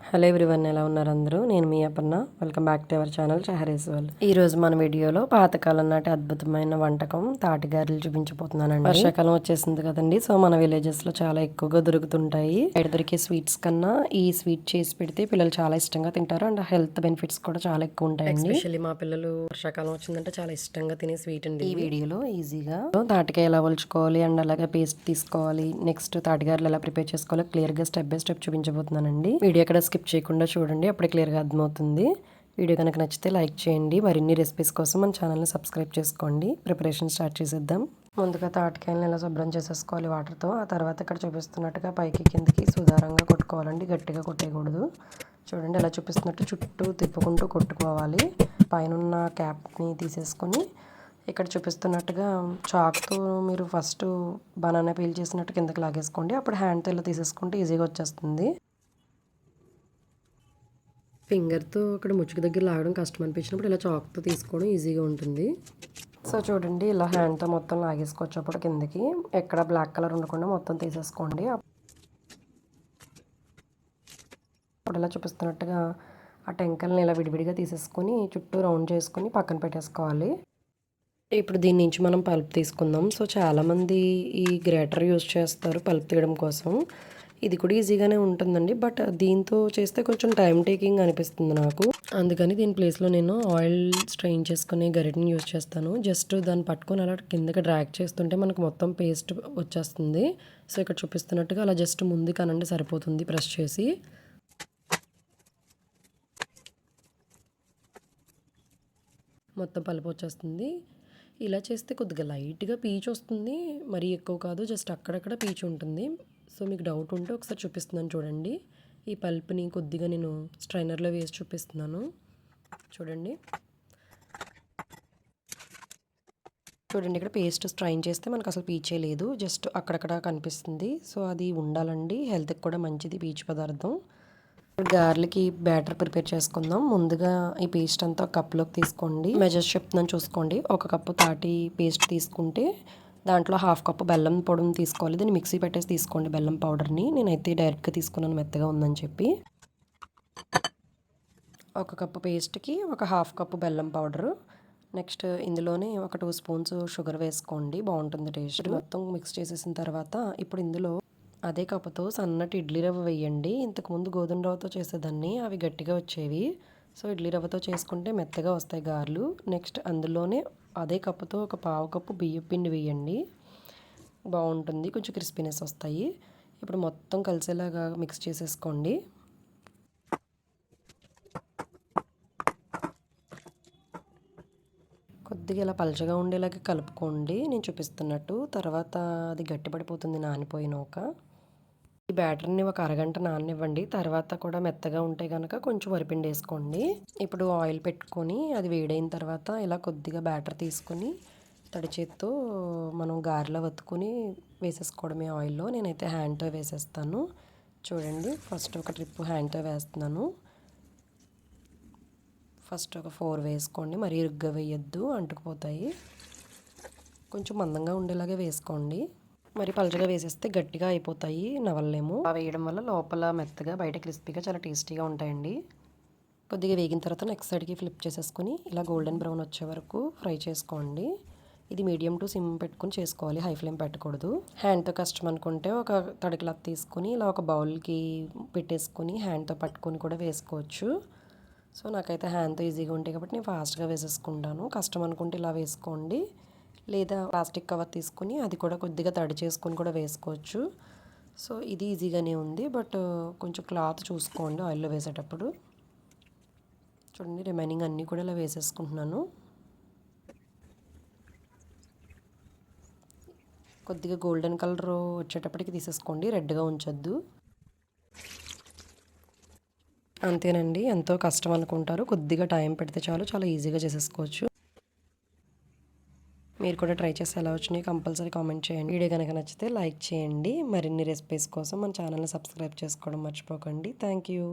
Hello everyone, ఎలా ఉన్నారు అందరూ? నేను మీ Aparna. Welcome back to our channel చహరీస్ వరల్డ్. ఈ రోజు మన వీడియోలో పాతకాలం నాటి అద్భుతమైన వంటకం తాటిగారెలు చూపించబోతున్నానండి. వర్షాకాలం వచ్చేసింది కదండి, సో మన విలేజెస్ లో చాలా ఎక్కువగా దొరుకుతుంటాయి. బయట దొరికే స్వీట్స్ కన్నా ఈ స్వీట్ చేసి పెడితే పిల్లలు చాలా ఇష్టంగా తింటారు. అండ్ హెల్త్ బెనిఫిట్స్ కూడా చాలా ఎక్కువ ఉంటాయండి. ఎస్పెషల్లీ మా పిల్లలు వర్షాకాలం వచ్చిందంటే చాలా ఇష్టంగా తినే స్వీట్ అండి. ఈ వీడియోలో ఈజీగా తాటికాయ ఎలా ఒలుచుకోవాలి అండ్ అలాగే పేస్ట్ తీసుకోవాలి, నెక్స్ట్ తాటిగారెలు ఎలా ప్రిపేర్ చేసుకోవాలి క్లియర్ గా స్టెప్ బై స్టెప్ చూపించబోతున్నానండి. వీడియో ఎక్కడ స్కిప్ చేయకుండా చూడండి, అప్పుడే క్లియర్గా అర్థమవుతుంది. వీడియో కనుక నచ్చితే లైక్ చేయండి. మరిన్ని రెసిపీస్ కోసం మన ఛానల్ని సబ్స్క్రైబ్ చేసుకోండి. ప్రిపరేషన్ స్టార్ట్ చేసేద్దాం. ముందుగా తాటికాయలను ఇలా శుభ్రం చేసేసుకోవాలి వాటర్తో. ఆ తర్వాత ఇక్కడ చూపిస్తున్నట్టుగా పైకి కిందకి సుధారంగా కొట్టుకోవాలండి, గట్టిగా కొట్టేయకూడదు. చూడండి ఎలా చూపిస్తున్నట్టు చుట్టూ తిప్పుకుంటూ కొట్టుకోవాలి. పైన క్యాప్ని తీసేసుకొని ఇక్కడ చూపిస్తున్నట్టుగా చాక్తో మీరు ఫస్ట్ బనానా పీల్ చేసినట్టు కిందకి లాగేసుకోండి. అప్పుడు హ్యాండ్తో ఇలా తీసేసుకుంటే ఈజీగా వచ్చేస్తుంది. ఫింగర్తో ఇక్కడ ముచ్చుకు దగ్గర లాగడం కష్టం అనిపించినప్పుడు ఇలా చాక్తో తీసుకోవడం ఈజీగా ఉంటుంది. సో చూడండి, ఇలా హ్యాండ్తో మొత్తం లాగేసుకోవచ్చు. అప్పుడు కిందకి ఎక్కడ బ్లాక్ కలర్ ఉండకుండా మొత్తం తీసేసుకోండి. అప్పుడు ఇలా చూపిస్తున్నట్టుగా ఆ టెంకల్ని ఇలా విడివిడిగా తీసేసుకొని చుట్టూ రౌండ్ చేసుకొని పక్కన పెట్టేసుకోవాలి. ఇప్పుడు దీని నుంచి మనం పల్ప్ తీసుకుందాం. సో చాలామంది ఈ గ్రేటర్ యూజ్ చేస్తారు పల్ప్ తీయడం కోసం. ఇది కూడా ఈజీగానే ఉంటుందండి, బట్ దీంతో చేస్తే కొంచెం టైం టేకింగ్ అనిపిస్తుంది నాకు. అందుకని దీని ప్లేస్లో నేను ఆయిల్ స్ట్రెయిన్ చేసుకుని గరిటని యూజ్ చేస్తాను. జస్ట్ దాన్ని పట్టుకొని అలా కిందకి డ్రాగ్ చేస్తుంటే మనకు మొత్తం పేస్ట్ వచ్చేస్తుంది. సో ఇక్కడ చూపిస్తున్నట్టుగా అలా జస్ట్ ముందుకు అనండి సరిపోతుంది, ప్రెస్ చేసి. మొత్తం పలుపు వచ్చేస్తుంది. ఇలా చేస్తే కొద్దిగా లైట్గా పీచు వస్తుంది, మరీ ఎక్కువ కాదు, జస్ట్ అక్కడక్కడ పీచు ఉంటుంది. సో మీకు డౌట్ ఉంటే ఒకసారి చూపిస్తున్నాను చూడండి. ఈ పల్ప్ని కొద్దిగా నేను స్ట్రైనర్లో వేసి చూపిస్తున్నాను చూడండి. చూడండి ఇక్కడ పేస్ట్ స్ట్రైన్ చేస్తే మనకు అసలు పీచే లేదు, జస్ట్ అక్కడక్కడ కనిపిస్తుంది. సో అది ఉండాలండి, హెల్త్కి కూడా మంచిది పీచు పదార్థం. గార్లికి బ్యాటర్ ప్రిపేర్ చేసుకుందాం. ముందుగా ఈ పేస్ట్ అంతా ఒక కప్లోకి తీసుకోండి. మెజర్స్ చెప్తున్నాను చూసుకోండి. ఒక కప్పు తాటి పేస్ట్ తీసుకుంటే దాంట్లో హాఫ్ కప్పు బెల్లం పొడిని తీసుకోవాలి. దీన్ని మిక్సీ పెట్టేసి తీసుకోండి బెల్లం పౌడర్ని. నేనైతే డైరెక్ట్గా తీసుకున్నాను మెత్తగా ఉందని చెప్పి. ఒక కప్పు పేస్ట్కి ఒక హాఫ్ కప్పు బెల్లం పౌడరు. నెక్స్ట్ ఇందులోనే ఒక 2 స్పూన్స్ షుగర్ వేసుకోండి, బాగుంటుంది టేస్ట్. మొత్తం మిక్స్ చేసేసిన తర్వాత ఇప్పుడు ఇందులో అదే కప్పుతో సన్నటి ఇడ్లీ రవ్వ వేయండి. ఇంతకుముందు గోధుమ రవ్వతో చేసేదాన్ని, అవి గట్టిగా వచ్చేవి. సో ఇడ్లీ రవ్వతో చేసుకుంటే మెత్తగా వస్తాయి గారెలు. నెక్స్ట్ అందులోనే అదే కప్పుతో ఒక పావు కప్పు బియ్యం పిండి వేయండి, బాగుంటుంది, కొంచెం క్రిస్పీనెస్ వస్తాయి. ఇప్పుడు మొత్తం కలిసేలాగా మిక్స్ చేసేసుకోండి. కొద్దిగా ఇలా పలచగా ఉండేలాగా కలుపుకోండి నేను చూపిస్తున్నట్టు. తర్వాత అది గట్టిపడిపోతుంది నానిపోయినాక. ఈ బ్యాటర్ని ఒక అరగంట నాననివ్వండి. తర్వాత కూడా మెత్తగా ఉంటే కనుక కొంచెం వరిపిండి వేసుకోండి. ఇప్పుడు ఆయిల్ పెట్టుకొని అది వేడైన తర్వాత ఇలా కొద్దిగా బ్యాటర్ తీసుకొని తడి చేత్తో మనం గారెలో వత్తుకొని వేసేసుకోవడమే ఆయిల్లో. నేనైతే హ్యాండ్తో వేసేస్తాను. చూడండి, ఫస్ట్ ఒక ట్రిప్ హ్యాండ్తో వేస్తున్నాను. ఫస్ట్ ఒక 4 వేసుకోండి, మరీ ఇరుగ్గా వేయొద్దు, అంటుకుపోతాయి. కొంచెం మందంగా ఉండేలాగే వేసుకోండి. మరి పలచగా వేసేస్తే గట్టిగా అయిపోతాయి, నవలలేము. అలా వేయడం వల్ల లోపల మెత్తగా బయట క్రిస్పీగా చాలా టేస్టీగా ఉంటాయండి. కొద్దిగా వేగిన తర్వాత నెక్స్ట్ సైడ్కి ఫ్లిప్ చేసేసుకుని ఇలా గోల్డెన్ బ్రౌన్ వచ్చే వరకు ఫ్రై చేసుకోండి. ఇది మీడియం టు సిమ్ పెట్టుకుని చేసుకోవాలి, హై ఫ్లేమ్ పెట్టకూడదు. హ్యాండ్తో కష్టం అనుకుంటే ఒక తడి క్లాత్ తీసుకుని ఇలా ఒక బౌల్కి పెట్టేసుకుని హ్యాండ్తో పట్టుకొని కూడా వేసుకోవచ్చు. సో నాకైతే హ్యాండ్తో ఈజీగా ఉంటాయి కాబట్టి నేను ఫాస్ట్గా వేసేసుకుంటాను. కష్టం అనుకుంటే ఇలా వేసుకోండి, లేదా ప్లాస్టిక్ కవర్ తీసుకుని అది కూడా కొద్దిగా తడి చేసుకొని కూడా వేసుకోవచ్చు. సో ఇది ఈజీగానే ఉంది, బట్ కొంచెం క్లాత్ చూసుకోండి ఆయిల్లో వేసేటప్పుడు. చూడండి, రిమైనింగ్ అన్నీ కూడా ఇలా వేసేసుకుంటున్నాను. కొద్దిగా గోల్డెన్ కలర్ వచ్చేటప్పటికి తీసేసుకోండి, రెడ్గా ఉంచొద్దు. అంతేనండి, ఎంతో కష్టం అనుకుంటారు, కొద్దిగా టైం పెడితే చాలు, చాలా ఈజీగా చేసేసుకోవచ్చు. మీరు కూడా ట్రై చేసి ఎలా వచ్చినాయి కంపల్సరీ కామెంట్ చేయండి. వీడియో కనుక నచ్చితే లైక్ చేయండి. మరిన్ని రెసిపీస్ కోసం మన ఛానల్ని సబ్స్క్రైబ్ చేసుకోవడం మర్చిపోకండి. Thank you.